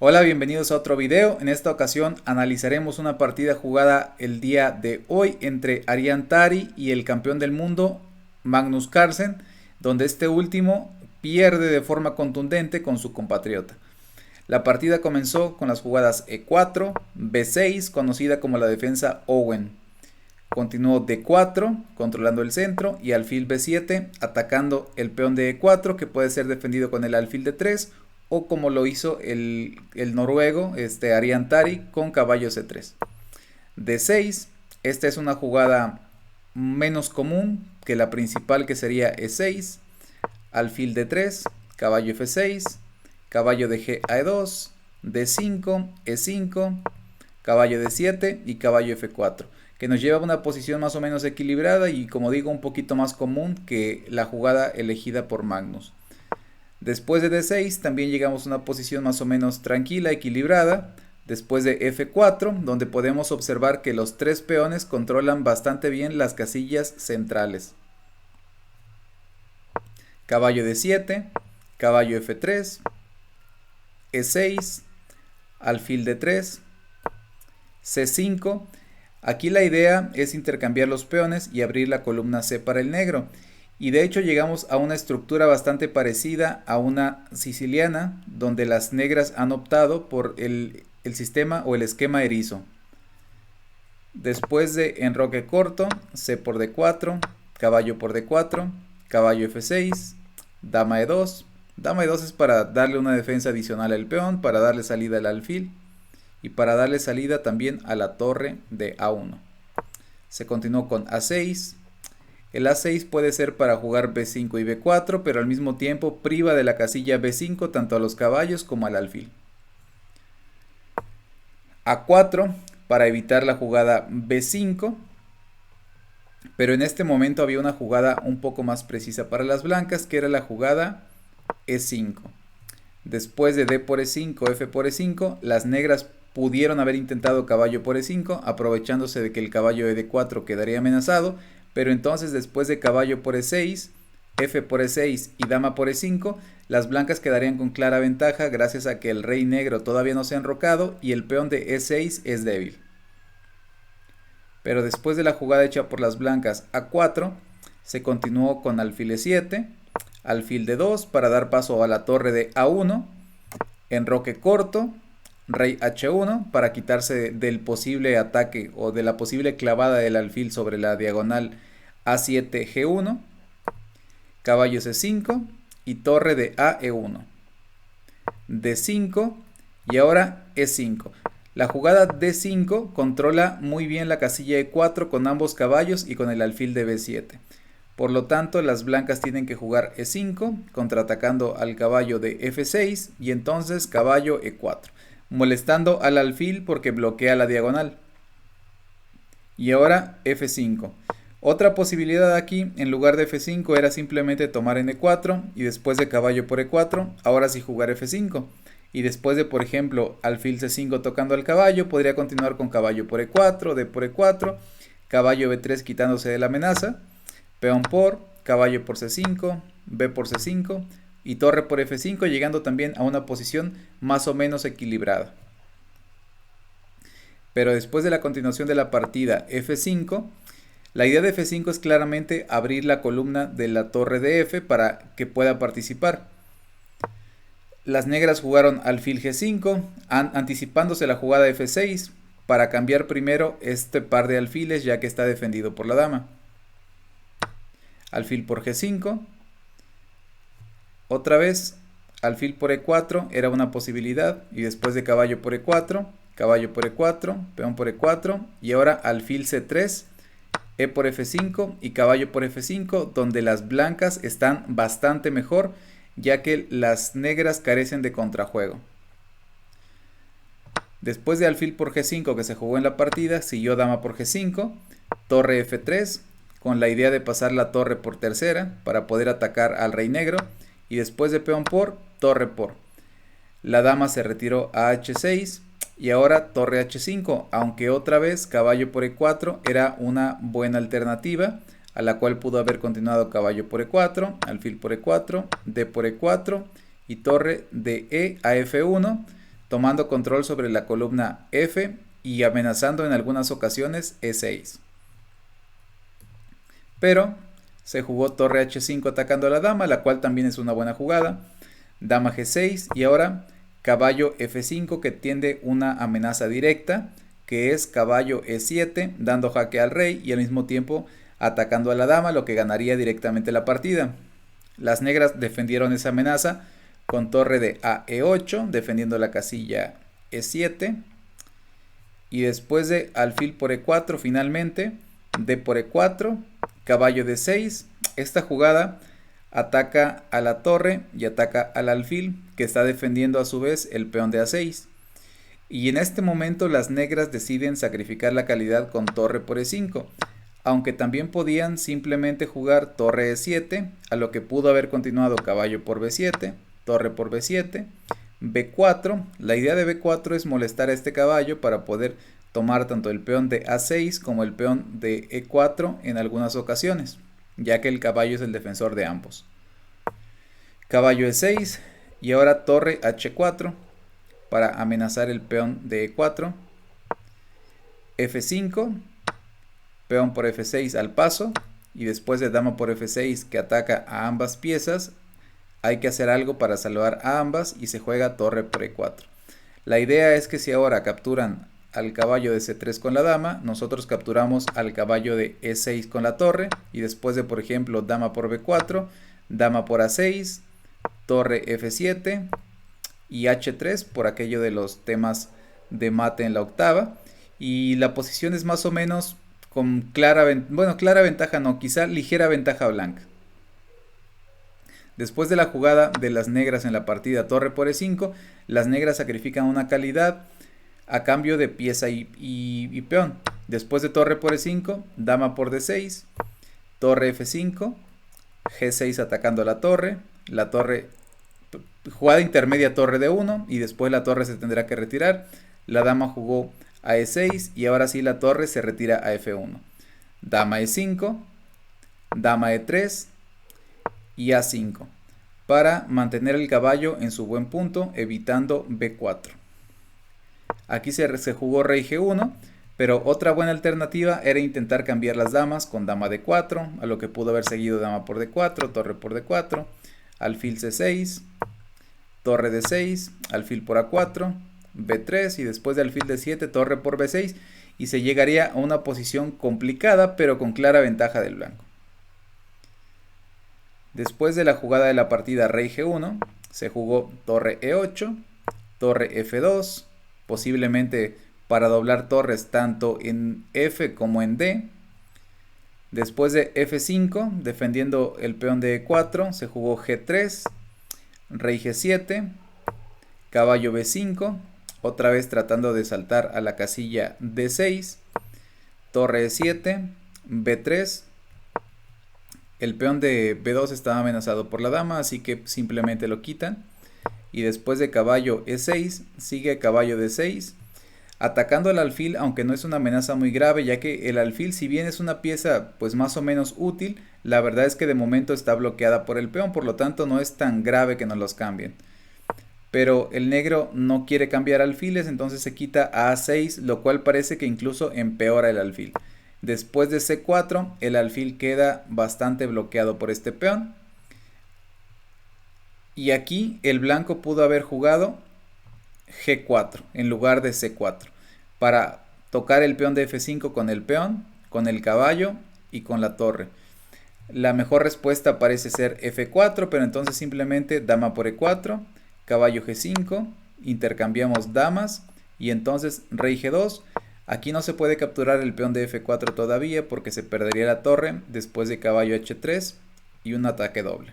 Hola, bienvenidos a otro video. En esta ocasión analizaremos una partida jugada el día de hoy entre Arian Tari y el campeón del mundo Magnus Carlsen, donde este último pierde de forma contundente con su compatriota. La partida comenzó con las jugadas E4, B6, conocida como la defensa Owen. Continuó D4, controlando el centro, y alfil B7, atacando el peón de E4, que puede ser defendido con el alfil D3, o como lo hizo el noruego, Arian Tari, con caballo C3. D6, esta es una jugada menos común que la principal, que sería E6, alfil D3, caballo F6, caballo de G a E2, D5, E5, caballo D7 y caballo F4, que nos lleva a una posición más o menos equilibrada y, como digo, un poquito más común que la jugada elegida por Magnus. Después de D6 también llegamos a una posición más o menos tranquila, equilibrada, después de F4, donde podemos observar que los tres peones controlan bastante bien las casillas centrales. Caballo D7, caballo F3, E6, alfil D3, C5. Aquí la idea es intercambiar los peones y abrir la columna C para el negro. Y de hecho llegamos a una estructura bastante parecida a una siciliana, donde las negras han optado por el sistema o el esquema erizo. Después de enroque corto, C por D4, caballo por D4, caballo F6, dama E2. Dama E2 es para darle una defensa adicional al peón, para darle salida al alfil y para darle salida también a la torre de A1. Se continuó con A6. El A6 puede ser para jugar B5 y B4, pero al mismo tiempo priva de la casilla B5 tanto a los caballos como al alfil. A4 para evitar la jugada B5, pero en este momento había una jugada un poco más precisa para las blancas, que era la jugada E5. Después de D por E5, F por E5, las negras pudieron haber intentado caballo por E5, aprovechándose de que el caballo de D4 quedaría amenazado, pero entonces después de caballo por E6, F por E6 y dama por E5, las blancas quedarían con clara ventaja gracias a que el rey negro todavía no se ha enrocado y el peón de E6 es débil. Pero después de la jugada hecha por las blancas A4, se continuó con alfil E7, alfil D2 para dar paso a la torre de A1, enroque corto, rey H1 para quitarse del posible ataque o de la posible clavada del alfil sobre la diagonal A7 G1, caballo C5 y torre de AE1, D5 y ahora E5. La jugada D5 controla muy bien la casilla E4 con ambos caballos y con el alfil de B7. Por lo tanto, las blancas tienen que jugar E5, contraatacando al caballo de F6 y entonces caballo E4, molestando al alfil porque bloquea la diagonal. Y ahora F5. Otra posibilidad aquí, en lugar de F5, era simplemente tomar en E4 y después de caballo por E4, ahora sí jugar F5. Y después de, por ejemplo, alfil C5 tocando al caballo, podría continuar con caballo por E4, D por E4, caballo B3 quitándose de la amenaza, peón por, caballo por C5, B por C5 y torre por F5, llegando también a una posición más o menos equilibrada. Pero después de la continuación de la partida F5, la idea de F5 es claramente abrir la columna de la torre de F para que pueda participar. Las negras jugaron alfil G5, anticipándose la jugada F6 para cambiar primero este par de alfiles, ya que está defendido por la dama. Alfil por G5. Otra vez, alfil por E4 era una posibilidad, y después de caballo por E4, caballo por E4, peón por E4, y ahora alfil C3, E por F5 y caballo por F5, donde las blancas están bastante mejor, ya que las negras carecen de contrajuego. Después de alfil por G5 que se jugó en la partida, siguió dama por G5, torre F3, con la idea de pasar la torre por tercera para poder atacar al rey negro, y después de peón por, torre por. La dama se retiró a H6 y ahora torre H5, aunque otra vez caballo por E4 era una buena alternativa, a la cual pudo haber continuado caballo por E4, alfil por E4, D por E4 y torre de E a F1, tomando control sobre la columna F y amenazando en algunas ocasiones E6. Pero se jugó torre H5 atacando a la dama, la cual también es una buena jugada. Dama G6 y ahora caballo F5 que tiende una amenaza directa, que es caballo E7, dando jaque al rey y al mismo tiempo atacando a la dama, lo que ganaría directamente la partida. Las negras defendieron esa amenaza con torre de a E8, defendiendo la casilla E7. Y después de alfil por E4, finalmente, D por E4, caballo D6. Esta jugada ataca a la torre y ataca al alfil, que está defendiendo a su vez el peón de A6. Y en este momento las negras deciden sacrificar la calidad con torre por E5, aunque también podían simplemente jugar torre E7, a lo que pudo haber continuado caballo por B7, torre por B7, B4. La idea de B4 es molestar a este caballo para poder tomar tanto el peón de A6 como el peón de E4 en algunas ocasiones, ya que el caballo es el defensor de ambos. Caballo E6 y ahora torre H4 para amenazar el peón de E4. F5, peón por F6 al paso, y después de dama por F6 que ataca a ambas piezas, hay que hacer algo para salvar a ambas y se juega torre por E4. La idea es que si ahora capturan al caballo de C3 con la dama, nosotros capturamos al caballo de E6 con la torre, y después de, por ejemplo, dama por B4, dama por A6, torre F7 y H3 por aquello de los temas de mate en la octava, y la posición es más o menos con clara ventaja no, quizá ligera ventaja blanca. Después de la jugada de las negras en la partida torre por E5, las negras sacrifican una calidad a cambio de pieza y peón. Después de torre por E5, dama por D6, torre F5, G6 atacando a la torre, jugada intermedia torre D1 y después la torre se tendrá que retirar. La dama jugó a E6 y ahora sí la torre se retira a F1. Dama E5, dama E3 y A5 para mantener el caballo en su buen punto, evitando B4. Aquí se jugó rey G1, pero otra buena alternativa era intentar cambiar las damas con dama D4, a lo que pudo haber seguido dama por D4, torre por D4, alfil C6, torre D6, alfil por A4, B3 y después de alfil D7, torre por B6, y se llegaría a una posición complicada pero con clara ventaja del blanco. Después de la jugada de la partida rey G1, se jugó torre E8, torre F2, posiblemente para doblar torres tanto en F como en D. Después de F5, defendiendo el peón de E4, se jugó G3, rey G7, caballo B5, otra vez tratando de saltar a la casilla D6, torre E7, B3. El peón de B2 estaba amenazado por la dama, así que simplemente lo quitan. Y después de caballo E6, sigue caballo D6, atacando al alfil, aunque no es una amenaza muy grave, ya que el alfil, si bien es una pieza pues más o menos útil, la verdad es que de momento está bloqueada por el peón, por lo tanto no es tan grave que nos los cambien. Pero el negro no quiere cambiar alfiles, entonces se quita a A6, lo cual parece que incluso empeora el alfil. Después de C4, el alfil queda bastante bloqueado por este peón. Y aquí el blanco pudo haber jugado G4 en lugar de C4 para tocar el peón de F5 con el peón, con el caballo y con la torre. La mejor respuesta parece ser F4, pero entonces simplemente dama por E4, caballo G5, intercambiamos damas y entonces rey G2. Aquí no se puede capturar el peón de F4 todavía porque se perdería la torre después de caballo H3 y un ataque doble.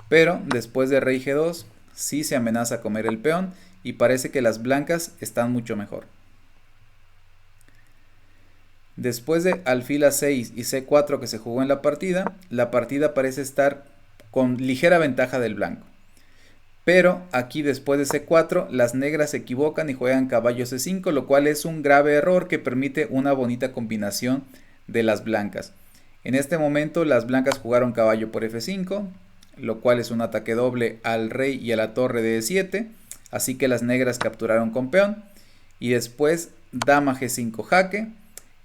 Pero después de rey G2 sí se amenaza a comer el peón y parece que las blancas están mucho mejor. Después de alfil A6 y C4 que se jugó en la partida parece estar con ligera ventaja del blanco. Pero aquí después de C4 las negras se equivocan y juegan caballo C5, lo cual es un grave error que permite una bonita combinación de las blancas. En este momento las blancas jugaron caballo por F5, lo cual es un ataque doble al rey y a la torre de E7, así que las negras capturaron con peón y después dama G5 jaque,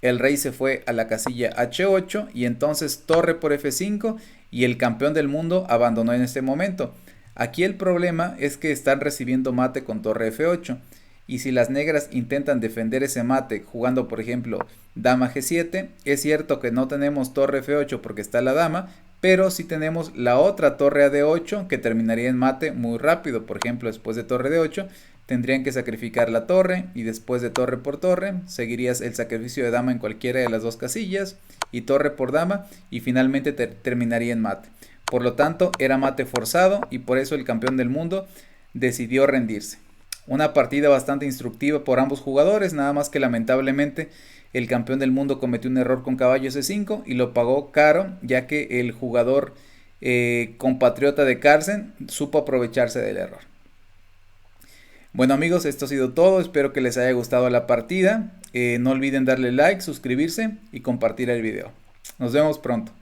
el rey se fue a la casilla H8 y entonces torre por F5 y el campeón del mundo abandonó en este momento. Aquí el problema es que están recibiendo mate con torre F8 y si las negras intentan defender ese mate jugando por ejemplo dama G7, es cierto que no tenemos torre F8 porque está la dama, pero sí tenemos la otra torre a D8 que terminaría en mate muy rápido. Por ejemplo, después de torre D8 tendrían que sacrificar la torre y después de torre por torre seguirías el sacrificio de dama en cualquiera de las dos casillas y torre por dama y finalmente terminaría en mate. Por lo tanto era mate forzado y por eso el campeón del mundo decidió rendirse. Una partida bastante instructiva por ambos jugadores, nada más que lamentablemente el campeón del mundo cometió un error con caballo C5 y lo pagó caro, ya que el jugador compatriota de Carlsen supo aprovecharse del error. Bueno amigos, esto ha sido todo, espero que les haya gustado la partida, no olviden darle like, suscribirse y compartir el video. Nos vemos pronto.